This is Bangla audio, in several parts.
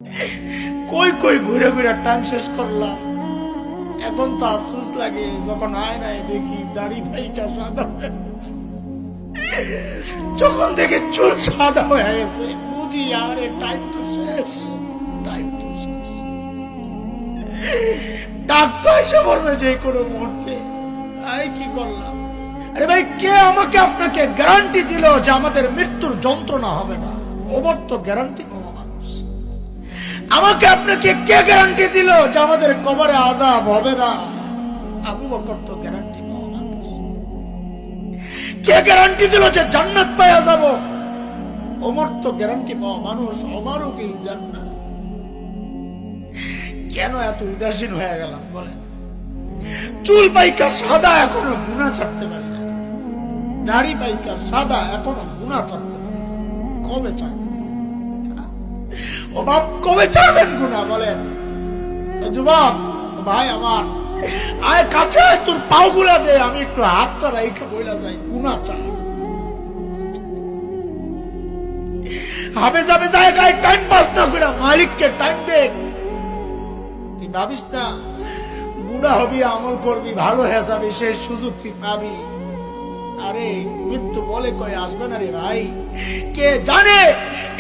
কই কই ঘুরে ঘুরে টাইম শেষ করলাম। এখন তো আফসোস লাগে যখন আয়নায় দেখি দাড়ি ভাইটা সাদা হয়ে গেছে। যখন দেখে চুল সাদা হয়ে গেছে বুঝি আরে টাইম তো শেষ, টাইম তো শেষ। ডাক্তার এসে বলবে যে কোনো মুহূর্তে। আই কি করলাম? আরে ভাই, কে আমাকে আপনাকে গ্যারান্টি দিল যে আমাদের মৃত্যুর যন্ত্রণা হবে না? ওমর তো গ্যারান্টি পাওয়া মানুষ। আমাকে আপনাকে কে গ্যারান্টি দিল যে আমাদের কবরে আযাব হবে না? আবু বকর তো গ্যারান্টি পাওয়া মানুষ। কে গ্যারান্টি দিল যে জান্নাত পাওয়া যাব? ওমর তো গ্যারান্টি পাওয়া মানুষ। ওমরও ফিল জান্নাত। কেন এত উদাসীন হয়ে গেলাম বলেন? চুল পাইকা সাদা এখনো গুনাহ ছাড়তে পারি না, দাড়ি পাইকা সাদা এখনো গুনাহ ছাড়তে পারি না। কবে ছাড়বেন? ও বাপ, কবে ছাড়বেন গুনাহ বলেন? যুবক ভাই আমার, আয় কাছে আয়, তোর পাও গুলা দে, আমি একটু হাতটা রাইখা বইলা যাই। গুনাহ ছাড়। হাবে যাবে জায়গায় টাইম পাস না করে মালিককে টাইম দে। তুই ভাবিস না বুড়া হবি, আমল করবি, ভালো হয়ে যাবি, সেই সুযোগ তুই পাবি। আরে মৃত্যু বলে কয়ে আসবে না রে ভাই। কে জানে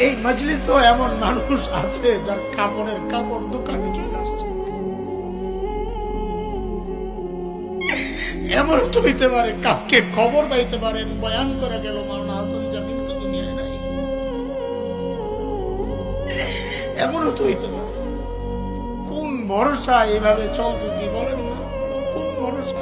এই মজলিসও এমন মানুষ আছে যার কাপড়ের কাপড় দোকানে চলে আসছে। এমন তো হইতে পারে কাকে খবর পাইতে পারেন বয়ান করে গেল মাওলানা হাসান জামিল তো দুনিয়ায় নাই। এমনও তো হইতে পারে। কোন ভরসা এভাবে চলতেছি বলেন না? কোন ভরসা?